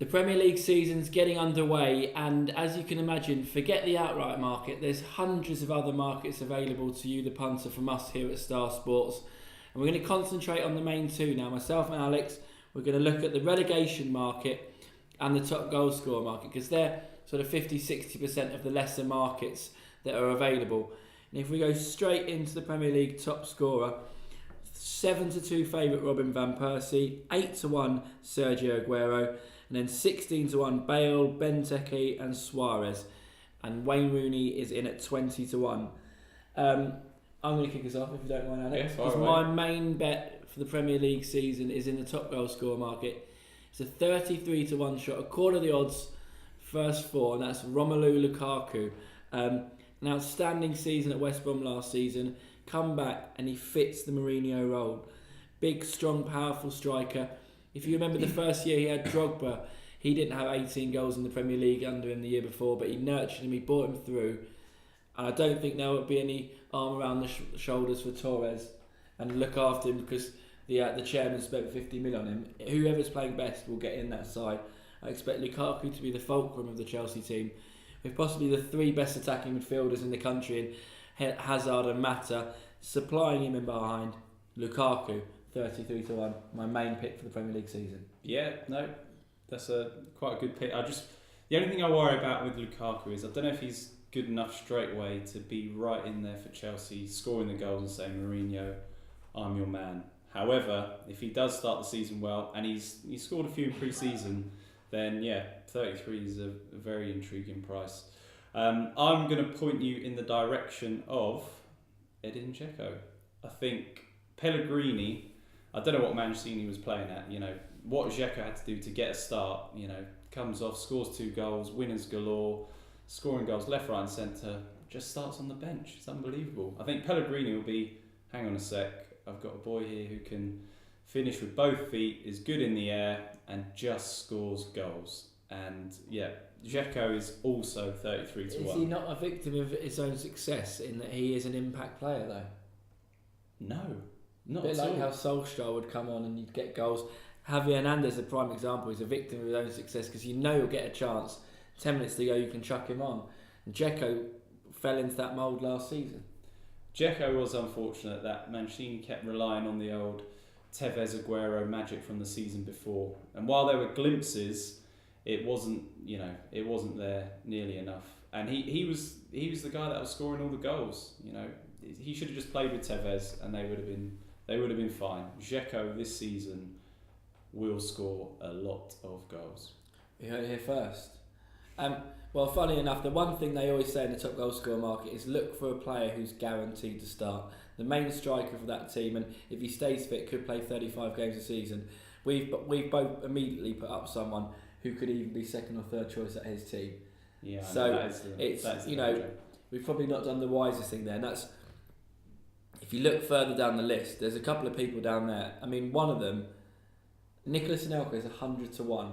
Premier League season's getting underway, and as you can imagine, forget the outright market. There's hundreds of other markets available to you, the punter, from us here at Star Sports. And we're going to concentrate on the main two now. Myself and Alex, we're going to look at the relegation market and the top goal scorer market, because they're sort of 50-60% of the lesser markets that are available. And if we go straight into the Premier League top scorer, 7-2 favourite Robin Van Persie, 8-1 Sergio Aguero, and then 16-1 Bale, Benteke and Suarez. And Wayne Rooney is in at 20-1. I'm going to kick us off if you don't mind, Alex. Because my main bet for the Premier League season is in the top goal scorer market. It's a 33-1 shot, a quarter of the odds, first four, and that's Romelu Lukaku. An outstanding season at West Brom last season. Come back and he fits the Mourinho role. Big, strong, powerful striker. If you remember the first year he had Drogba, he didn't have 18 goals in the Premier League under him the year before, but he nurtured him, he brought him through. And I don't think there would be any arm around the shoulders for Torres and look after him, because the chairman spent 50 million on him. Whoever's playing best will get in that side. I expect Lukaku to be the fulcrum of the Chelsea team, with possibly the three best attacking midfielders in the country, in Hazard and Mata, supplying him in behind. Lukaku, 33-1, my main pick for the Premier League season. Yeah, no, that's quite a good pick. The only thing I worry about with Lukaku is I don't know if he's good enough straight away to be right in there for Chelsea, scoring the goals and saying, Mourinho, I'm your man. However, if he does start the season well, and he's scored a few in pre-season, then yeah, 33 is a very intriguing price. I'm going to point you in the direction of Edin Dzeko. I think Pellegrini, I don't know what Mancini was playing at, what Dzeko had to do to get a start, comes off, scores 2 goals, winners galore, scoring goals left, right and centre, just starts on the bench. It's unbelievable. I think Pellegrini will be, hang on a sec, I've got a boy here who can finish with both feet, is good in the air and just scores goals. And yeah, Dzeko is also 33-1. Is he not a victim of his own success in that he is an impact player though? No, not a bit at like all. how Solskjaer would come on and you'd get goals. Javi Hernandez, a prime example, is a victim of his own success because he'll get a chance. 10 minutes to go, you can chuck him on. And Dzeko fell into that mould last season. Dzeko was unfortunate that Mancini kept relying on the old Tevez Aguero magic from the season before. And while there were glimpses, it wasn't there nearly enough. And he was the guy that was scoring all the goals. He should have just played with Tevez and they would have been fine. Dzeko this season will score a lot of goals. You heard it here first. Well, funny enough, the one thing they always say in the top goal scorer market is look for a player who's guaranteed to start. The main striker for that team, and if he stays fit, could play 35 games a season. We've both immediately put up someone who could even be second or third choice at his team. Yeah, so we've probably not done the wisest thing there. And that's, if you look further down the list, there's a couple of people down there. I mean, one of them, Nicolas Anelka, is 100-1.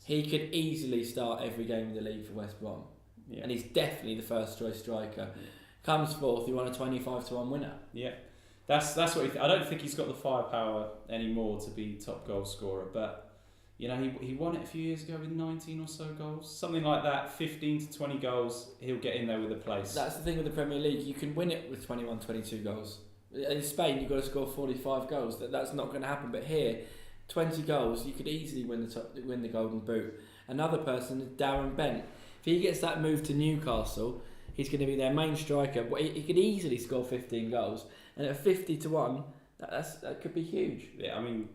He could easily start every game in the league for West Brom. Yeah. And he's definitely the first choice striker. Yeah. Comes fourth, you want a 25-1 winner. Yeah, that's what I don't think he's got the firepower anymore to be top goal scorer, but he won it a few years ago with 19 or so goals, something like that. 15 to 20 goals, he'll get in there with a place. That's the thing with the Premier League, you can win it with 21, 22 goals. In Spain, you've got to score 45 goals. That's not going to happen, but here, 20 goals, you could easily win the Golden Boot. Another person is Darren Bent. If he gets that move to Newcastle, he's going to be their main striker. He could easily score 15 goals, and at 50-1, that could be huge. Yeah, I mean,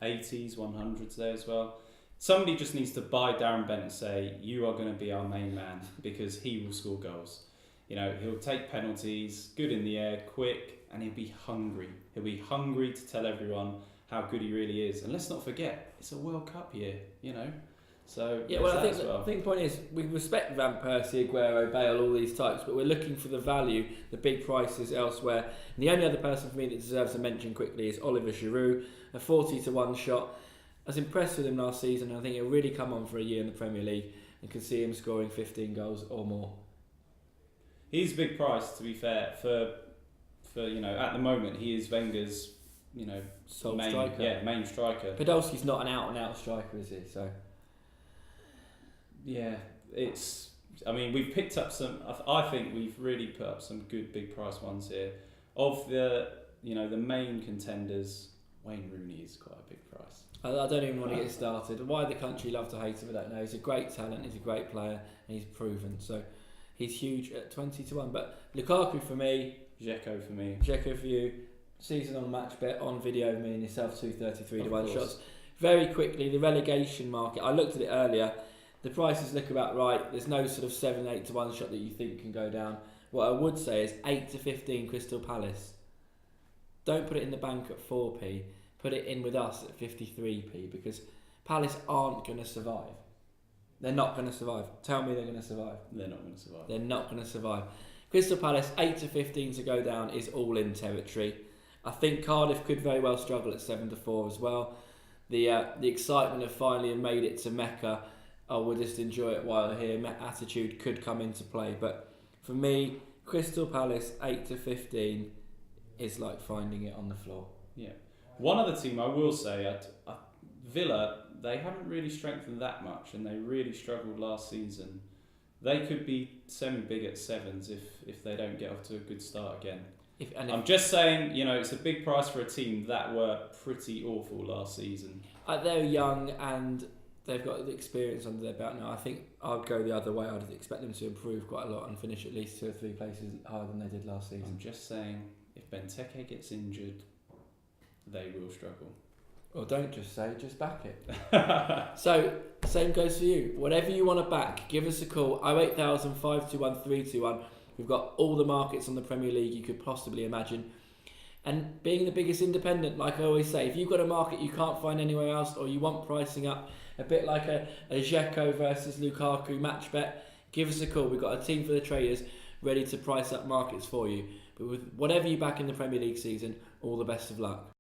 80s, 100s there as well. Somebody just needs to buy Darren Bent and say, you are going to be our main man, because he will score goals. He'll take penalties, good in the air, quick, and he'll be hungry. He'll be hungry to tell everyone how good he really is. And let's not forget, it's a World Cup year, So yeah, well, I think the point is, we respect Van Persie, Aguero, Bale, all these types, but we're looking for the value, the big prices elsewhere. And the only other person for me that deserves a mention quickly is Oliver Giroud, a 40-1 shot. I was impressed with him last season, and I think he'll really come on for a year in the Premier League and can see him scoring 15 goals or more. He's a big price, to be fair, for at the moment he is Wenger's main striker. Yeah, main striker. Podolski's not an out-and-out striker, is he? So Yeah, it's. I mean, we've picked up some. I think we've really put up some good big price ones here. Of the the main contenders, Wayne Rooney is quite a big price. I don't even want to get started. Why the country love to hate him, I don't know. He's a great talent. He's a great player, and he's proven. So he's huge at 20-1. But Lukaku for me, Dzeko for me, Dzeko for you. Season on match bet on video. Me and yourself 233 to 1 course. shots. Very quickly, the relegation market. I looked at it earlier. The prices look about right. There's no sort of 7-8 to 1 shot that you think can go down. What I would say is 8-15 Crystal Palace. Don't put it in the bank at 4p. Put it in with us at 53p because Palace aren't going to survive. They're not going to survive. Tell me they're going to survive. They're not going to survive. They're not going to survive. Crystal Palace 8-15 to go down is all in territory. I think Cardiff could very well struggle at 7-4 as well. The excitement of finally have made it to Mecca. Oh, we'll just enjoy it while here. Attitude could come into play, but for me, Crystal Palace 8-15 is like finding it on the floor. Yeah. One other team I will say, Villa, they haven't really strengthened that much, and they really struggled last season. They could be semi-big at sevens if they don't get off to a good start again. I'm just saying, it's a big price for a team that were pretty awful last season. They're young and they've got the experience under their belt now. I think I'd go the other way. I'd expect them to improve quite a lot and finish at least 2 or 3 places higher than they did last season. I'm just saying, if Benteke gets injured, they will struggle. Or don't just say, just back it. So, same goes for you. Whatever you want to back, give us a call. 08000 521 321. We've got all the markets on the Premier League you could possibly imagine. And being the biggest independent, like I always say, if you've got a market you can't find anywhere else or you want pricing up, a bit like a Dzeko versus Lukaku match bet, give us a call. We've got a team for the traders ready to price up markets for you. But with whatever you back in the Premier League season, all the best of luck.